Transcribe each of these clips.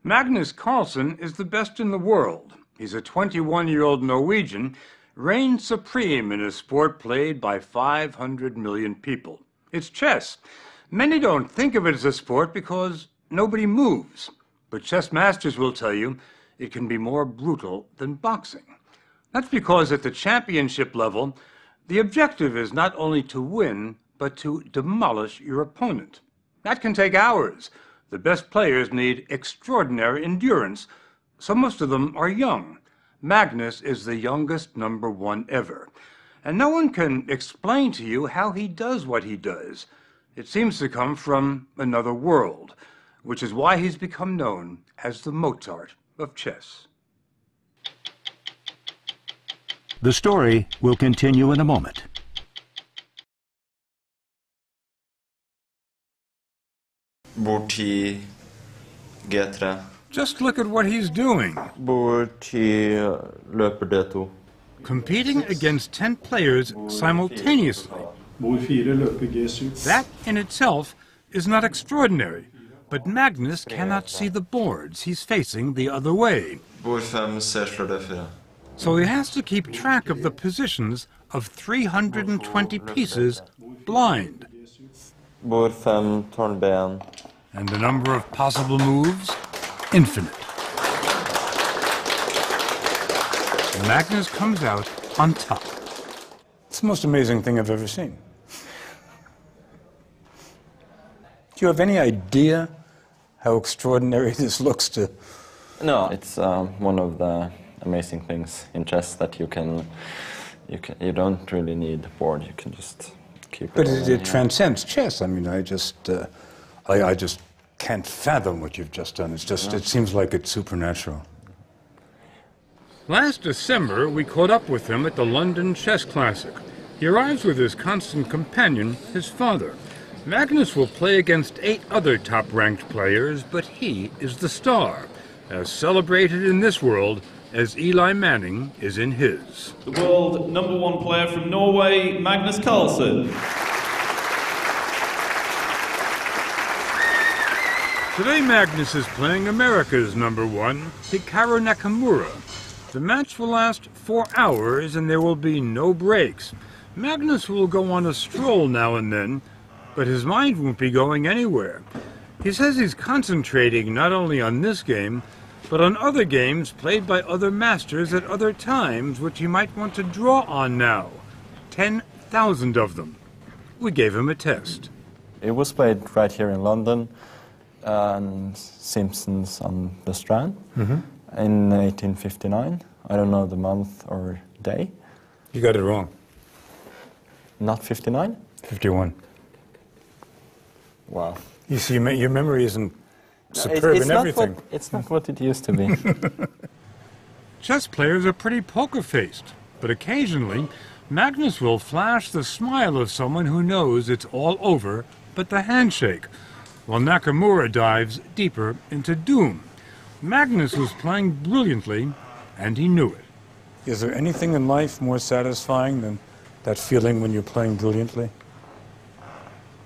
Magnus Carlsen is the best in the world. He's a 21-year-old Norwegian, reigns supreme in a sport played by 500 million people. It's chess. Many don't think of it as a sport because nobody moves. But chess masters will tell you it can be more brutal than boxing. That's because at the championship level, the objective is not only to win, but to demolish your opponent. That can take hours. The best players need extraordinary endurance, so most of them are young. Magnus is the youngest #1 ever. And no one can explain to you how he does what he does. It seems to come from another world, which is why he's become known as the Mozart of chess. The story will continue in a moment. Bor 10 G3. Just look at what he's doing. Bor 10 løper D2. Competing against 10 players simultaneously. Bor 4 løper G7. That in itself is not extraordinary, but Magnus cannot see the boards. He's facing the other way. Bor 5 C slår D4. So he has to keep track of the positions of 320 pieces blind. Bor 5 tårn B1. And the number of possible moves, infinite. Magnus comes out on top. It's the most amazing thing I've ever seen. Do you have any idea how extraordinary this looks to? No, it's one of the amazing things in chess that you don't really need a board. You can just keep. But it transcends chess. I mean, I just can't fathom what you've just done. It's just it seems like it's supernatural. Last December, we caught up with him at the London Chess Classic. He arrives with his constant companion, his father. Magnus will play against 8 other top-ranked players, but he is the star, as celebrated in this world as Eli Manning is in his. The world #1 player from Norway, Magnus Carlsen. Today Magnus is playing America's #1, Hikaru Nakamura. The match will last 4 hours and there will be no breaks. Magnus will go on a stroll now and then, but his mind won't be going anywhere. He says he's concentrating not only on this game, but on other games played by other masters at other times, which he might want to draw on now. 10,000 of them. We gave him a test. It was played right here in London, and Simpsons on the Strand in 1859. I don't know the month or day. You got it wrong. Not 59? 51. Wow. You see, your memory isn't superb in everything. It's not what it used to be. Chess players are pretty poker-faced, but occasionally Magnus will flash the smile of someone who knows it's all over but the handshake, while Nakamura dives deeper into doom. Magnus was playing brilliantly, and he knew it. Is there anything in life more satisfying than that feeling when you're playing brilliantly?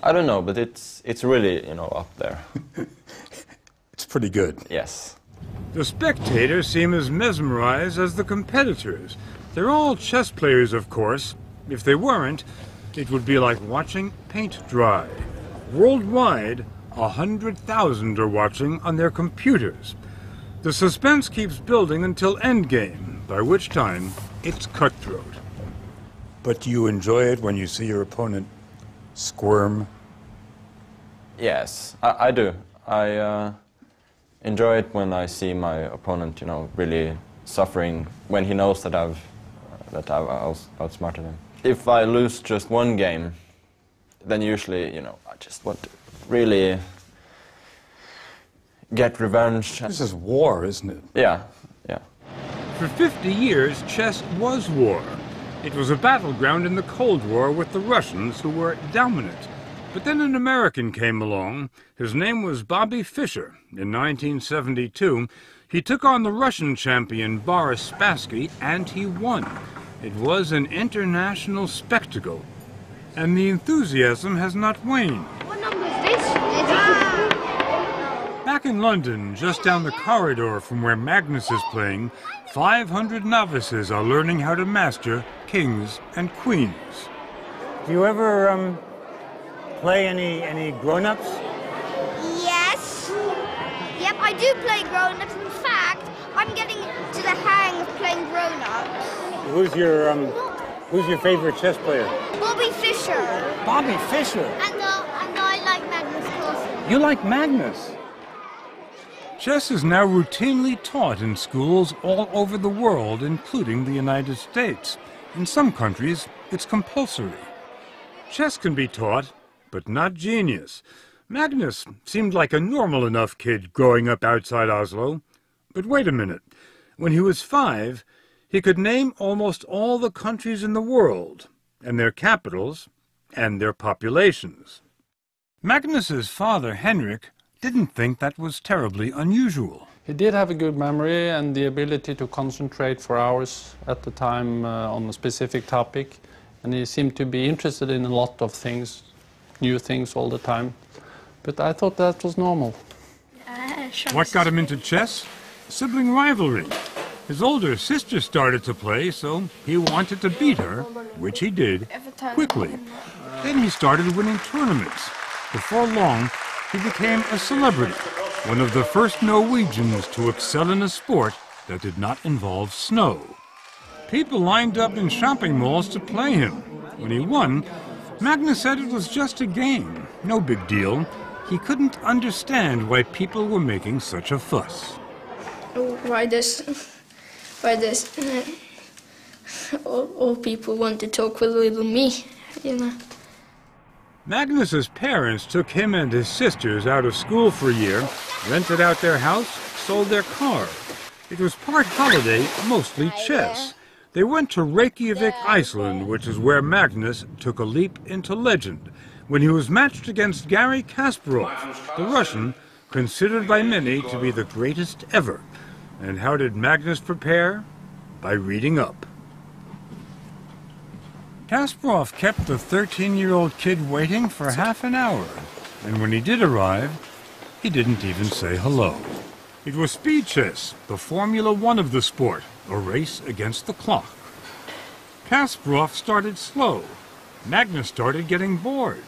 I don't know, but it's really, up there. It's pretty good. Yes. The spectators seem as mesmerized as the competitors. They're all chess players, of course. If they weren't, it would be like watching paint dry. Worldwide, 100,000 are watching on their computers. The suspense keeps building until endgame, by which time it's cutthroat. But you enjoy it when you see your opponent squirm? Yes, I do. I enjoy it when I see my opponent, really suffering when he knows that I've outsmarted him. If I lose just one game, then usually, I just want to really get revenge. This is war, isn't it? Yeah. For 50 years, chess was war. It was a battleground in the Cold War with the Russians, who were dominant. But then an American came along. His name was Bobby Fischer. In 1972, he took on the Russian champion Boris Spassky, and he won. It was an international spectacle, and the enthusiasm has not waned. What number is this? Back in London, just down the corridor from where Magnus is playing, 500 novices are learning how to master kings and queens. Do you ever play any grown-ups? Yes. Yep, I do play grown-ups. In fact, I'm getting to the hang of playing grown-ups. Who's your favorite chess player? Bobby Fischer. Bobby Fischer. And I like Magnus Carlsen. You like Magnus? Chess is now routinely taught in schools all over the world, including the United States. In some countries, it's compulsory. Chess can be taught, but not genius. Magnus seemed like a normal enough kid growing up outside Oslo. But wait a minute. When he was 5, he could name almost all the countries in the world, and their capitals, and their populations. Magnus's father, Henrik, didn't think that was terribly unusual. He did have a good memory and the ability to concentrate for hours at the time on a specific topic. And he seemed to be interested in a lot of things, new things all the time. But I thought that was normal. What got him into chess? Sibling rivalry. His older sister started to play, so he wanted to beat her, which he did, quickly. Then he started winning tournaments. Before long, he became a celebrity, one of the first Norwegians to excel in a sport that did not involve snow. People lined up in shopping malls to play him. When he won, Magnus said it was just a game, no big deal. He couldn't understand why people were making such a fuss. Why this? All people want to talk with little me, you know. Magnus's parents took him and his sisters out of school for a year, rented out their house, sold their car. It was part holiday, mostly chess. They went to Reykjavik, Iceland, which is where Magnus took a leap into legend, when he was matched against Garry Kasparov, the Russian, considered by many to be the greatest ever. And how did Magnus prepare? By reading up. Kasparov kept the 13-year-old kid waiting for half an hour, and when he did arrive, he didn't even say hello. It was speed chess, the Formula One of the sport, a race against the clock. Kasparov started slow. Magnus started getting bored.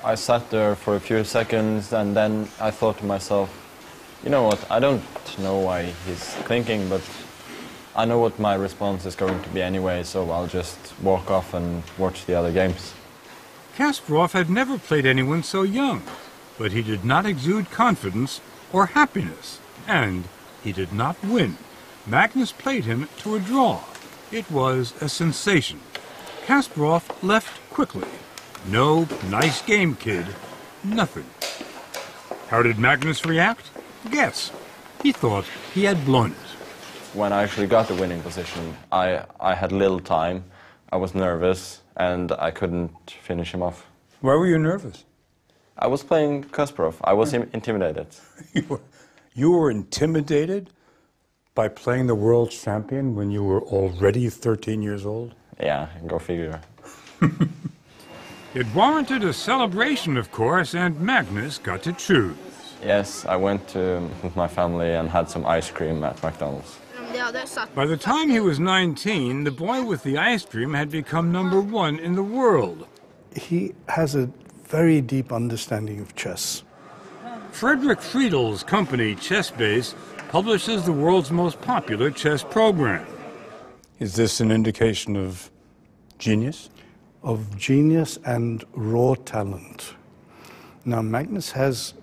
I sat there for a few seconds and then I thought to myself, you know what, I don't know why he's thinking, but I know what my response is going to be anyway, so I'll just walk off and watch the other games. Kasparov had never played anyone so young, but he did not exude confidence or happiness, and he did not win. Magnus played him to a draw. It was a sensation. Kasparov left quickly. No nice game, kid. Nothing. How did Magnus react? Guess. He thought he had blown it. When I actually got the winning position, I had little time, I was nervous, and I couldn't finish him off. Why were you nervous? I was playing Kasparov. I was intimidated. You were intimidated by playing the world champion when you were already 13 years old? Yeah, go figure. It warranted a celebration, of course, and Magnus got to choose. Yes, I went with my family and had some ice cream at McDonald's. By the time he was 19, the boy with the ice cream had become #1 in the world. He has a very deep understanding of chess. Frederick Friedel's company, ChessBase, publishes the world's most popular chess program. Is this an indication of genius? Of genius and raw talent. Now, Magnus has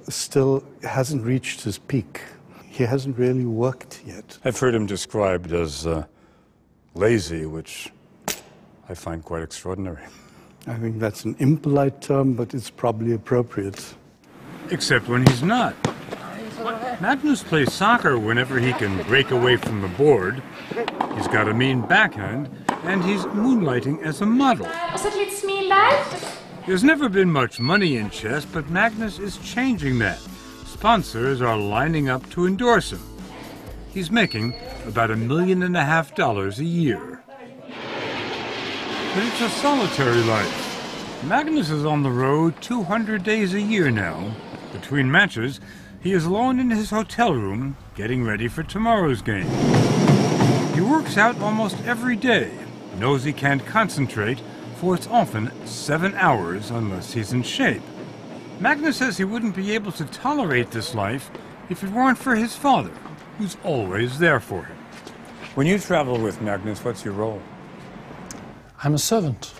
still hasn't reached his peak. He hasn't really worked yet. I've heard him described as lazy, which I find quite extraordinary. I think that's an impolite term, but it's probably appropriate. Except when he's not. Magnus plays soccer whenever he can break away from the board. He's got a mean backhand, and he's moonlighting as a model. There's never been much money in chess, but Magnus is changing that. Sponsors are lining up to endorse him. He's making about $1.5 million a year. But it's a solitary life. Magnus is on the road 200 days a year now. Between matches, he is alone in his hotel room, getting ready for tomorrow's game. He works out almost every day, knows he can't concentrate, for it's often 7 hours unless he's in shape. Magnus says he wouldn't be able to tolerate this life if it weren't for his father, who's always there for him. When you travel with Magnus, what's your role? I'm a servant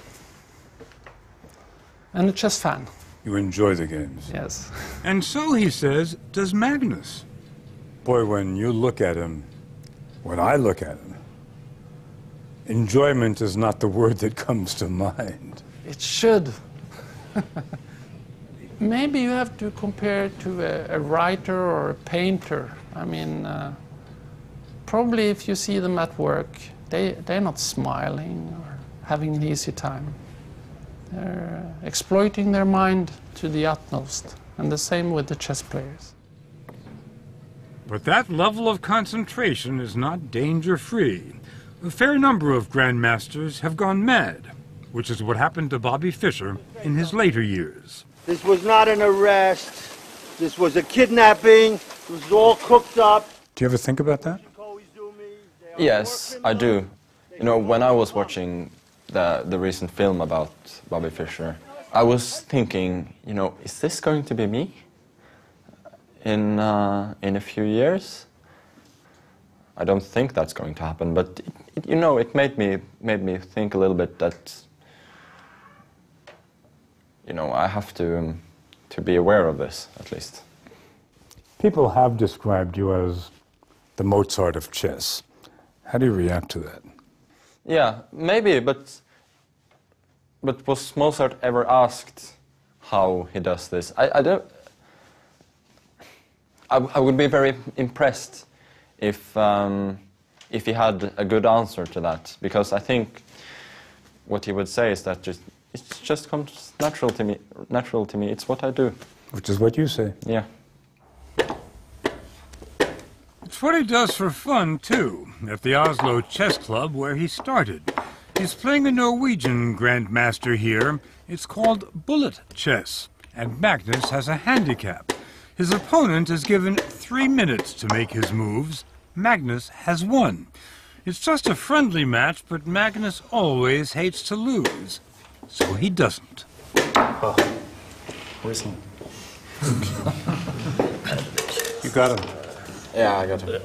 and a chess fan. You enjoy the games. Yes. And so, he says, does Magnus. Boy, when you look at him, when I look at him, enjoyment is not the word that comes to mind. It should. Maybe you have to compare it to a writer or a painter. I mean, probably if you see them at work, they're not smiling or having an easy time. They're exploiting their mind to the utmost, and the same with the chess players. But that level of concentration is not danger-free. A fair number of grandmasters have gone mad, which is what happened to Bobby Fischer in his later years. This was not an arrest. This was a kidnapping. It was all cooked up. Do you ever think about that? Yes, I do. You know, when I was watching the recent film about Bobby Fischer, I was thinking, you know, is this going to be me in a few years? I don't think that's going to happen, but you know, it made me think a little bit that, you know, I have to be aware of this at least. People have described you as the Mozart of chess. How do you react to that? Yeah, maybe, but was Mozart ever asked how he does this? I would be very impressed if he had a good answer to that, because I think what he would say is that it just comes natural to me. It's what I do. Which is what you say. Yeah. It's what he does for fun, too, at the Oslo Chess Club where he started. He's playing a Norwegian grandmaster here. It's called bullet chess, and Magnus has a handicap. His opponent is given 3 minutes to make his moves. Magnus has 1. It's just a friendly match, but Magnus always hates to lose, so he doesn't. Oh, where's he? You got him. Yeah, I got him.